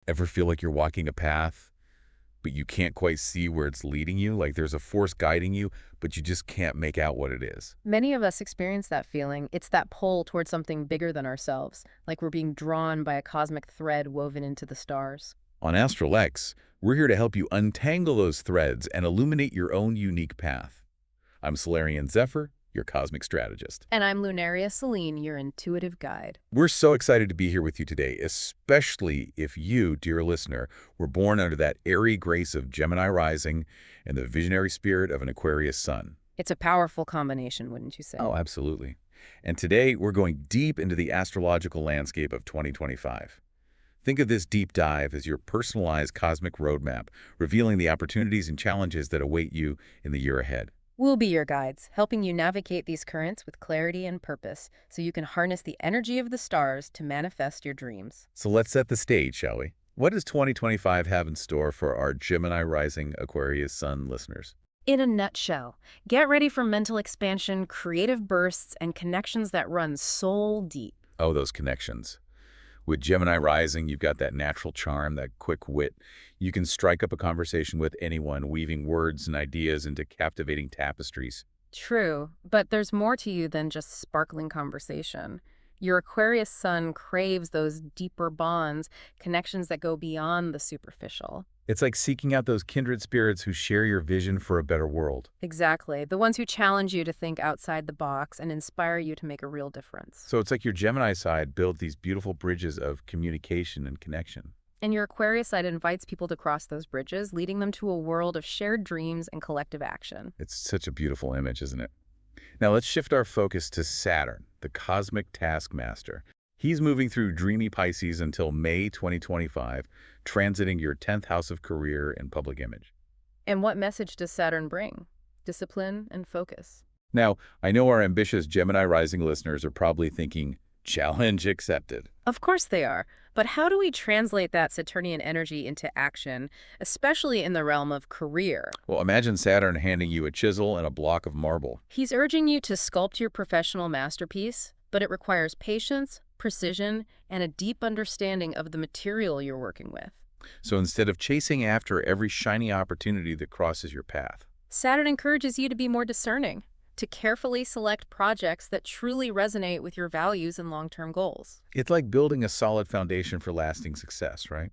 Ever feel like you're walking a path, but you can't quite see where it's leading you? Like there's a force guiding you, but you just can't make out what it is. Many of us experience that feeling. It's that pull towards something bigger than ourselves, like we're being drawn by a cosmic thread woven into the stars. On ASTRALX, we're here to help you untangle those threads and illuminate your own unique path. I'm Solarian Zephyr, your cosmic strategist. And I'm Lunaria Celine, your intuitive guide. We're so excited to be here with you today, especially if you, dear listener, were born under that airy grace of Gemini Rising and the visionary spirit of an Aquarius Sun. It's a powerful combination, wouldn't you say? Oh, absolutely. And today, we're going deep into the astrological landscape of 2025. Think of this deep dive as your personalized cosmic roadmap, revealing the opportunities and challenges that await you in the year ahead. We'll be your guides, helping you navigate these currents with clarity and purpose so you can harness the energy of the stars to manifest your dreams. So let's set the stage, shall we? What does 2025 have in store for our Gemini Rising Aquarius Sun listeners? In a nutshell, get ready for mental expansion, creative bursts, and connections that run soul deep. Oh, those connections. With Gemini Rising, you've got that natural charm, that quick wit. You can strike up a conversation with anyone, weaving words and ideas into captivating tapestries. True, but there's more to you than just sparkling conversation. Your Aquarius Sun craves those deeper bonds, connections that go beyond the superficial. It's like seeking out those kindred spirits who share your vision for a better world. Exactly, the ones who challenge you to think outside the box and inspire you to make a real difference. So it's like your Gemini side builds these beautiful bridges of communication and connection. And your Aquarius side invites people to cross those bridges, leading them to a world of shared dreams and collective action. It's such a beautiful image, isn't it? Now let's shift our focus to Saturn, the cosmic taskmaster. He's moving through dreamy Pisces until May 2025, transiting your 10th house of career and public image. And what message does Saturn bring? Discipline and focus. Now, I know our ambitious Gemini Rising listeners are probably thinking, challenge accepted. Of course they are. But how do we translate that Saturnian energy into action, especially in the realm of career? Well, imagine Saturn handing you a chisel and a block of marble. He's urging you to sculpt your professional masterpiece, but it requires patience, precision, and a deep understanding of the material you're working with. So instead of chasing after every shiny opportunity that crosses your path, Saturn encourages you to be more discerning, to carefully select projects that truly resonate with your values and long-term goals. it's like building a solid foundation for lasting success, right?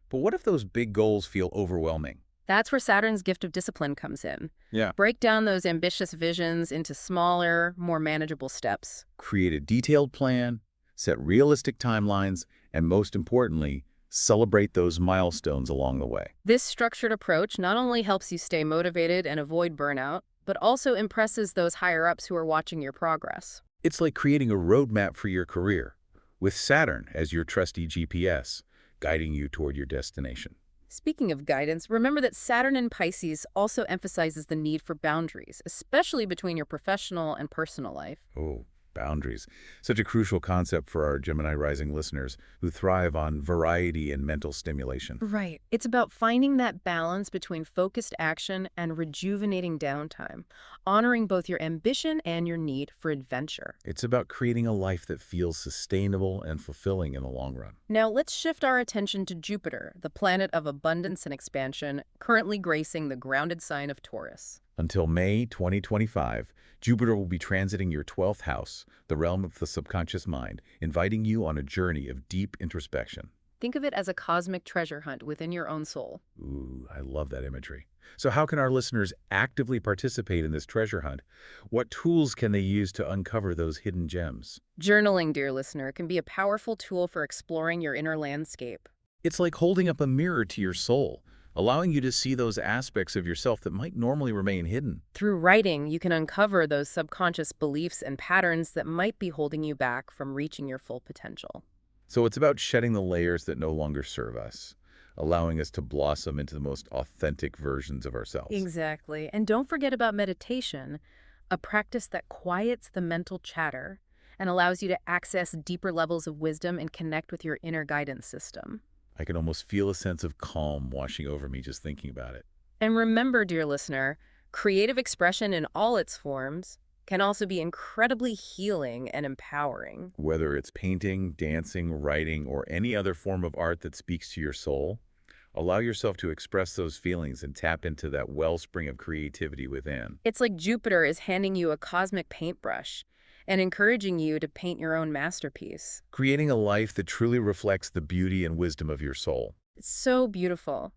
But what if those big goals feel overwhelming? That's where Saturn's gift of discipline comes in. Yeah. Break down those ambitious visions into smaller, more manageable steps. Create a detailed plan, set realistic timelines, and most importantly, celebrate those milestones along the way. This structured approach not only helps you stay motivated and avoid burnout, but also impresses those higher-ups who are watching your progress. It's like creating a roadmap for your career, with Saturn as your trusty GPS, guiding you toward your destination. Speaking of guidance, remember that Saturn in Pisces also emphasizes the need for boundaries, especially between your professional and personal life. Oh, boundaries. Such a crucial concept for our Gemini Rising listeners who thrive on variety and mental stimulation. Right. It's about finding that balance between focused action and rejuvenating downtime, honoring both your ambition and your need for adventure. It's about creating a life that feels sustainable and fulfilling in the long run. Now let's shift our attention to Jupiter, the planet of abundance and expansion, currently gracing the grounded sign of Taurus. Until May 2025, Jupiter will be transiting your 12th house, the realm of the subconscious mind, inviting you on a journey of deep introspection. Think of it as a cosmic treasure hunt within your own soul. Ooh, I love that imagery. So how can our listeners actively participate in this treasure hunt? What tools can they use to uncover those hidden gems? Journaling, dear listener, can be a powerful tool for exploring your inner landscape. It's like holding up a mirror to your soul, allowing you to see those aspects of yourself that might normally remain hidden. Through writing, you can uncover those subconscious beliefs and patterns that might be holding you back from reaching your full potential. So it's about shedding the layers that no longer serve us, allowing us to blossom into the most authentic versions of ourselves. Exactly. And don't forget about meditation, a practice that quiets the mental chatter and allows you to access deeper levels of wisdom and connect with your inner guidance system. I can almost feel a sense of calm washing over me just thinking about it. And remember, dear listener, creative expression in all its forms can also be incredibly healing and empowering. Whether it's painting, dancing, writing, or any other form of art that speaks to your soul, allow yourself to express those feelings and tap into that wellspring of creativity within. It's like Jupiter is handing you a cosmic paintbrush and encouraging you to paint your own masterpiece. Creating a life that truly reflects the beauty and wisdom of your soul. It's so beautiful.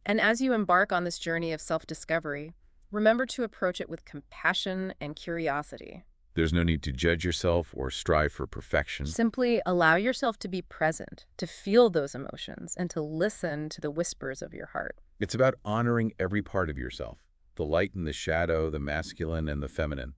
And as you embark on this journey of self-discovery, remember to approach it with compassion and curiosity. There's no need to judge yourself or strive for perfection. Simply allow yourself to be present, to feel those emotions, and to listen to the whispers of your heart. It's about honoring every part of yourself, the light and the shadow, the masculine and the feminine.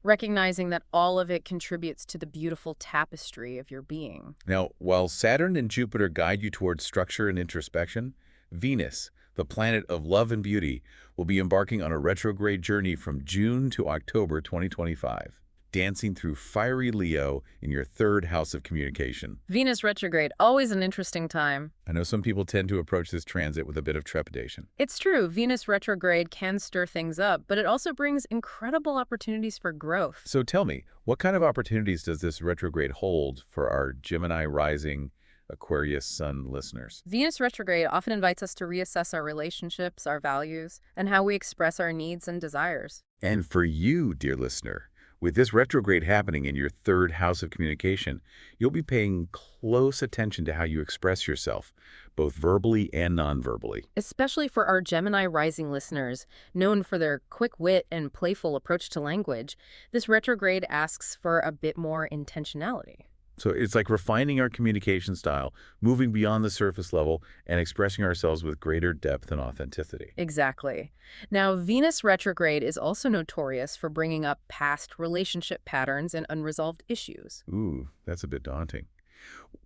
Recognizing that all of it contributes to the beautiful tapestry of your being. Now, while Saturn and Jupiter guide you towards structure and introspection, Venus, the planet of love and beauty, will be embarking on a retrograde journey from June to October 2025, dancing through fiery Leo in your third house of communication. Venus retrograde, always an interesting time. I know some people tend to approach this transit with a bit of trepidation. It's true, Venus retrograde can stir things up, but it also brings incredible opportunities for growth. So tell me, what kind of opportunities does this retrograde hold for our Gemini Rising, Aquarius Sun listeners? Venus retrograde often invites us to reassess our relationships, our values, and how we express our needs and desires. And for you, dear listener, with this retrograde happening in your third house of communication, you'll be paying close attention to how you express yourself, both verbally and non-verbally. Especially for our Gemini rising listeners, known for their quick wit and playful approach to language, this retrograde asks for a bit more intentionality. So it's like refining our communication style, moving beyond the surface level, and expressing ourselves with greater depth and authenticity. Exactly. Now, Venus retrograde is also notorious for bringing up past relationship patterns and unresolved issues. Ooh, that's a bit daunting.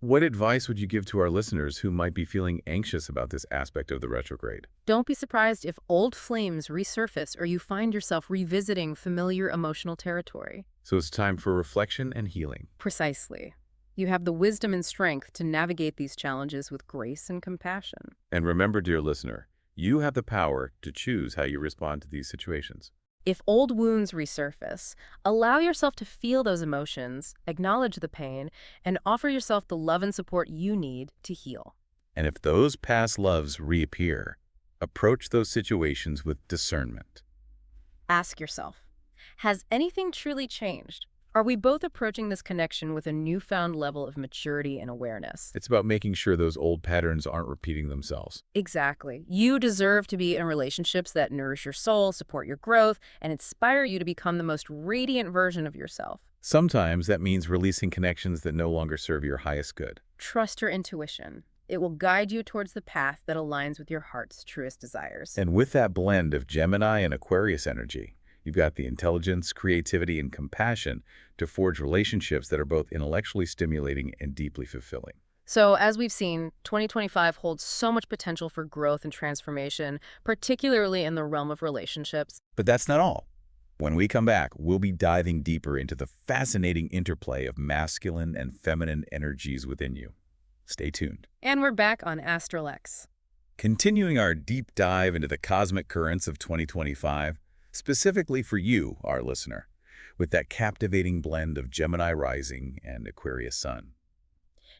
What advice would you give to our listeners who might be feeling anxious about this aspect of the retrograde? Don't be surprised if old flames resurface or you find yourself revisiting familiar emotional territory. So it's time for reflection and healing. Precisely. You have the wisdom and strength to navigate these challenges with grace and compassion. And remember, dear listener, you have the power to choose how you respond to these situations. If old wounds resurface, allow yourself to feel those emotions, acknowledge the pain, and offer yourself the love and support you need to heal. And if those past loves reappear, approach those situations with discernment. Ask yourself, has anything truly changed? Are we both approaching this connection with a newfound level of maturity and awareness? It's about making sure those old patterns aren't repeating themselves. Exactly. You deserve to be in relationships that nourish your soul, support your growth, and inspire you to become the most radiant version of yourself. Sometimes that means releasing connections that no longer serve your highest good. Trust your intuition. It will guide you towards the path that aligns with your heart's truest desires. And with that blend of Gemini and Aquarius energy, you've got the intelligence, creativity, and compassion to forge relationships that are both intellectually stimulating and deeply fulfilling. So, as we've seen, 2025 holds so much potential for growth and transformation, particularly in the realm of relationships. But that's not all. When we come back, we'll be diving deeper into the fascinating interplay of masculine and feminine energies within you. Stay tuned. And we're back on ASTRALX. Continuing our deep dive into the cosmic currents of 2025, specifically for you, our listener, with that captivating blend of Gemini Rising and Aquarius Sun.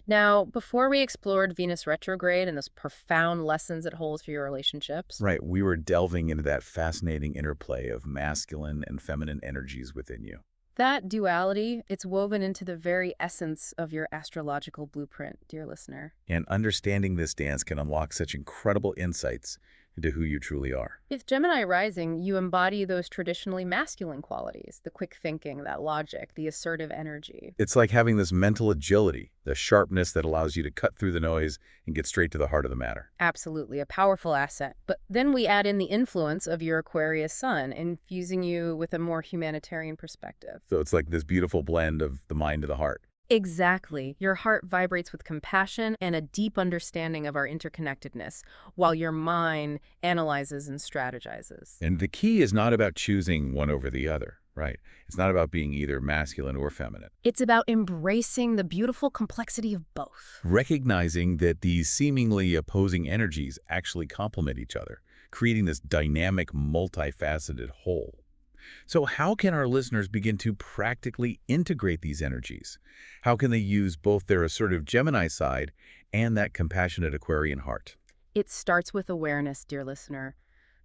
Now, before we explored Venus retrograde and those profound lessons it holds for your relationships, Right, we were delving into that fascinating interplay of masculine and feminine energies within you. that duality, it's woven into the very essence of your astrological blueprint, dear listener. And understanding this dance can unlock such incredible insights into who you truly are. With Gemini rising, you embody those traditionally masculine qualities, the quick thinking, that logic, the assertive energy. It's like having this mental agility, the sharpness that allows you to cut through the noise and get straight to the heart of the matter. Absolutely, a powerful asset. But then we add in the influence of your Aquarius Sun, infusing you with a more humanitarian perspective. So it's like this beautiful blend of the mind to the heart. Exactly. Your heart vibrates with compassion and a deep understanding of our interconnectedness, while your mind analyzes and strategizes. And the key is not about choosing one over the other, right? It's not about being either masculine or feminine. It's about embracing the beautiful complexity of both. Recognizing that these seemingly opposing energies actually complement each other, creating this dynamic, multifaceted whole. So how can our listeners begin to practically integrate these energies? How can they use both their assertive Gemini side and that compassionate Aquarian heart? It starts with awareness, dear listener.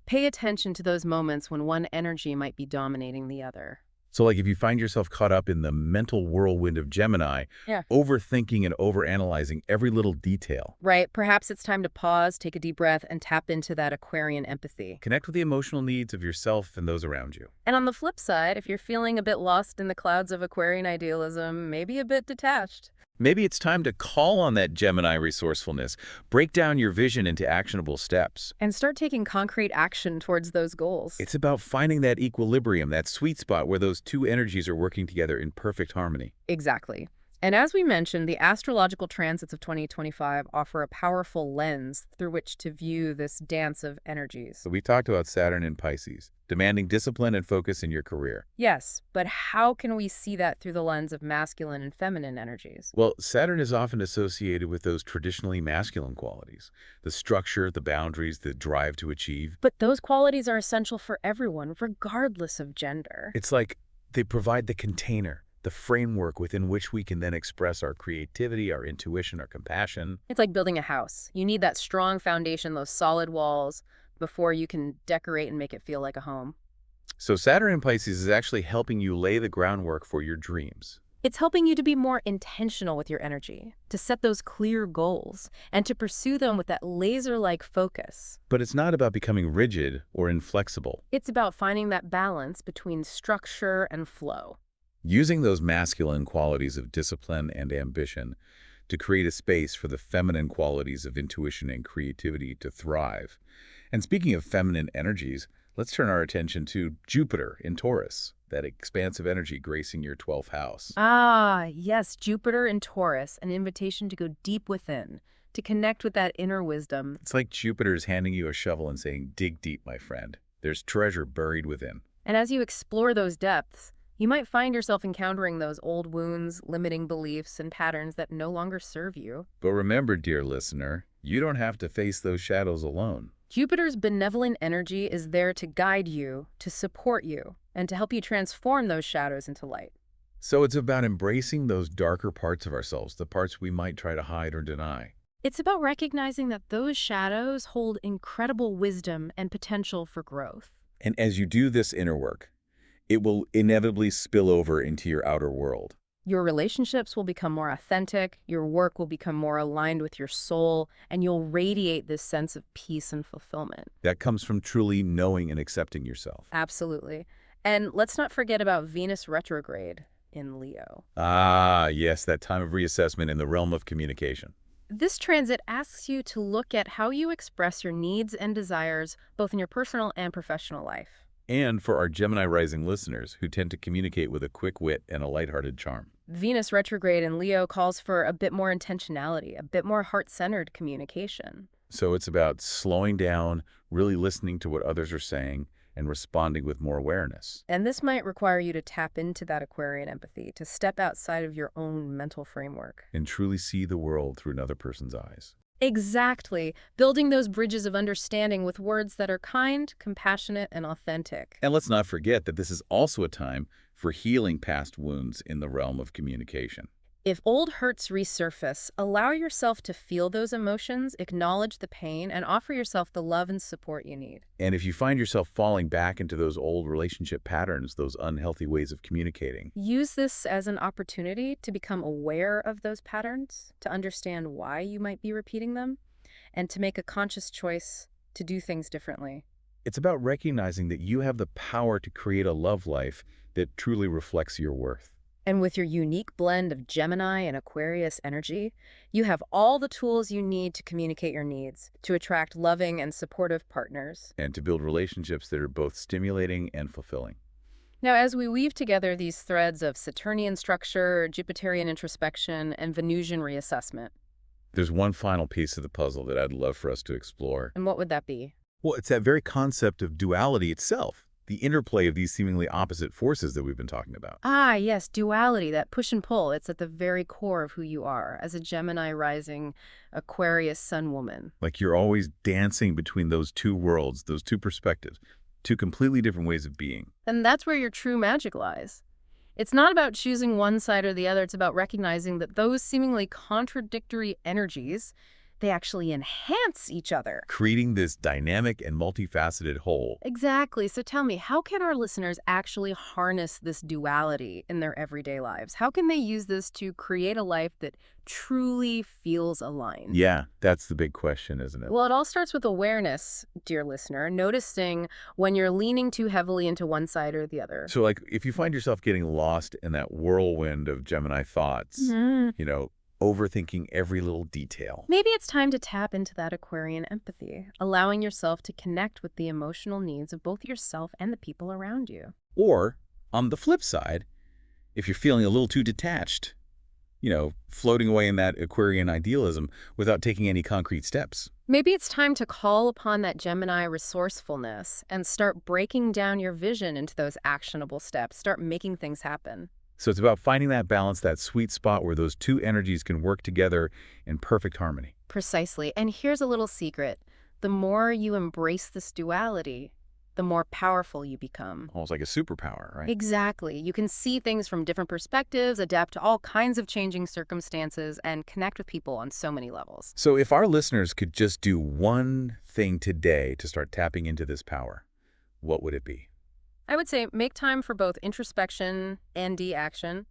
Pay attention to those moments when one energy might be dominating the other. So like if you find yourself caught up in the mental whirlwind of Gemini, Yeah. overthinking and overanalyzing every little detail, Right, perhaps it's time to pause, take a deep breath, and tap into that Aquarian empathy. connect with the emotional needs of yourself and those around you. And on the flip side, if you're feeling a bit lost in the clouds of Aquarian idealism, maybe a bit detached. Maybe it's time to call on that Gemini resourcefulness, break down your vision into actionable steps. And start taking concrete action towards those goals. It's about finding that equilibrium, that sweet spot where those two energies are working together in perfect harmony. Exactly. And as we mentioned, the astrological transits of 2025 offer a powerful lens through which to view this dance of energies. So we talked about Saturn in Pisces, demanding discipline and focus in your career. Yes, but how can we see that through the lens of masculine and feminine energies? Well, Saturn is often associated with those traditionally masculine qualities, the structure, the boundaries, the drive to achieve. But those qualities are essential for everyone, regardless of gender. It's like they provide the container, the framework within which we can then express our creativity, our intuition, our compassion. It's like building a house. You need that strong foundation, those solid walls, before you can decorate and make it feel like a home. So Saturn in Pisces is actually helping you lay the groundwork for your dreams. It's helping you to be more intentional with your energy, to set those clear goals, and to pursue them with that laser-like focus. But it's not about becoming rigid or inflexible. It's about finding that balance between structure and flow. Using those masculine qualities of discipline and ambition to create a space for the feminine qualities of intuition and creativity to thrive. And speaking of feminine energies, let's turn our attention to Jupiter in Taurus, that expansive energy gracing your 12th house. Ah, yes, Jupiter in Taurus, an invitation to go deep within, to connect with that inner wisdom. It's like Jupiter's handing you a shovel and saying, dig deep, my friend. There's treasure buried within. And as you explore those depths, you might find yourself encountering those old wounds, limiting beliefs, and patterns that no longer serve you. But remember, dear listener, you don't have to face those shadows alone. Jupiter's benevolent energy is there to guide you, to support you, and to help you transform those shadows into light. So it's about embracing those darker parts of ourselves, the parts we might try to hide or deny. It's about recognizing that those shadows hold incredible wisdom and potential for growth. And as you do this inner work, it will inevitably spill over into your outer world. Your relationships will become more authentic, your work will become more aligned with your soul, and you'll radiate this sense of peace and fulfillment. That comes from truly knowing and accepting yourself. Absolutely. And let's not forget about Venus Retrograde in Leo. Ah, yes, that time of reassessment in the realm of communication. This transit asks you to look at how you express your needs and desires, both in your personal and professional life. And for our Gemini Rising listeners who tend to communicate with a quick wit and a lighthearted charm. Venus retrograde in Leo calls for a bit more intentionality, a bit more heart-centered communication. So it's about slowing down, really listening to what others are saying, and responding with more awareness. And this might require you to tap into that Aquarian empathy, to step outside of your own mental framework. And truly see the world through another person's eyes. Exactly. Building those bridges of understanding with words that are kind, compassionate, and authentic. And let's not forget that this is also a time for healing past wounds in the realm of communication. If old hurts resurface, allow yourself to feel those emotions, acknowledge the pain, and offer yourself the love and support you need. And if you find yourself falling back into those old relationship patterns, those unhealthy ways of communicating, use this as an opportunity to become aware of those patterns, to understand why you might be repeating them, and to make a conscious choice to do things differently. it's about recognizing that you have the power to create a love life that truly reflects your worth. And with your unique blend of Gemini and Aquarius energy, you have all the tools you need to communicate your needs, to attract loving and supportive partners. And to build relationships that are both stimulating and fulfilling. Now, as we weave together these threads of Saturnian structure, Jupiterian introspection, and Venusian reassessment. There's one final piece of the puzzle that I'd love for us to explore. And what would that be? Well, it's that very concept of duality itself. The interplay of these seemingly opposite forces that we've been talking about. Ah, yes, duality, that push and pull. It's at the very core of who you are as a Gemini rising Aquarius Sun woman. Like you're always dancing between those two worlds, those two perspectives, Two completely different ways of being. And that's where your true magic lies. It's not about choosing one side or the other. It's about recognizing that those seemingly contradictory energies, they actually enhance each other. Creating this dynamic and multifaceted whole. Exactly. So tell me, how can our listeners actually harness this duality in their everyday lives? How can they use this to create a life that truly feels aligned? Yeah, that's the big question, isn't it? Well, it all starts with awareness, dear listener, noticing when you're leaning too heavily into one side or the other. So, like, if you find yourself getting lost in that whirlwind of Gemini thoughts, overthinking every little detail. Maybe it's time to tap into that Aquarian empathy, allowing yourself to connect with the emotional needs of both yourself and the people around you. Or, on the flip side, if you're feeling a little too detached, floating away in that Aquarian idealism without taking any concrete steps. Maybe it's time to call upon that Gemini resourcefulness and start breaking down your vision into those actionable steps. Start making things happen. So it's about finding that balance, that sweet spot where those two energies can work together in perfect harmony. Precisely. And here's a little secret. The more you embrace this duality, the more powerful you become. Almost like a superpower, right? Exactly. You can see things from different perspectives, adapt to all kinds of changing circumstances, and connect with people on so many levels. So if our listeners could just do one thing today to start tapping into this power, what would it be? I would say make time for both introspection and action.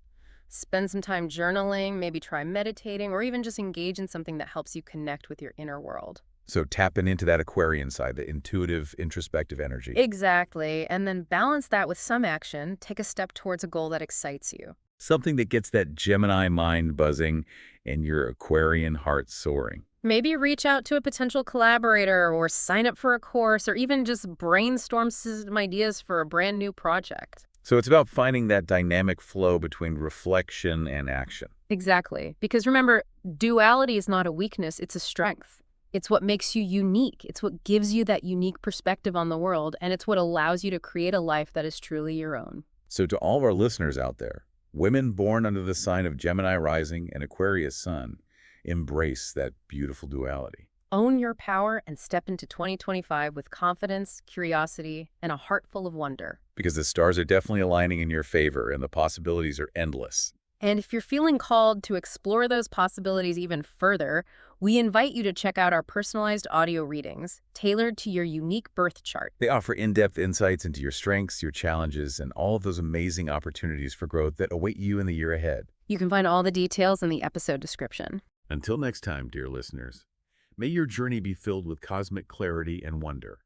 Spend some time journaling, maybe try meditating, or even just engage in something that helps you connect with your inner world. So tapping into that Aquarian side, the intuitive, introspective energy. Exactly. And then balance that with some action. Take a step towards a goal that excites you. Something that gets that Gemini mind buzzing and your Aquarian heart soaring. Maybe reach out to a potential collaborator or sign up for a course or even just brainstorm some ideas for a brand new project. So it's about finding that dynamic flow between reflection and action. Exactly. Because remember, duality is not a weakness, it's a strength. It's what makes you unique. It's what gives you that unique perspective on the world, and it's what allows you to create a life that is truly your own. So to all of our listeners out there, women born under the sign of Gemini Rising and Aquarius Sun, embrace that beautiful duality. Own your power and step into 2025 with confidence, curiosity, and a heart full of wonder. Because the stars are definitely aligning in your favor and the possibilities are endless. And if you're feeling called to explore those possibilities even further, we invite you to check out our personalized audio readings, tailored to your unique birth chart. They offer in-depth insights into your strengths, your challenges, and all of those amazing opportunities for growth that await you in the year ahead. You can find all the details in the episode description. Until next time, dear listeners, may your journey be filled with cosmic clarity and wonder.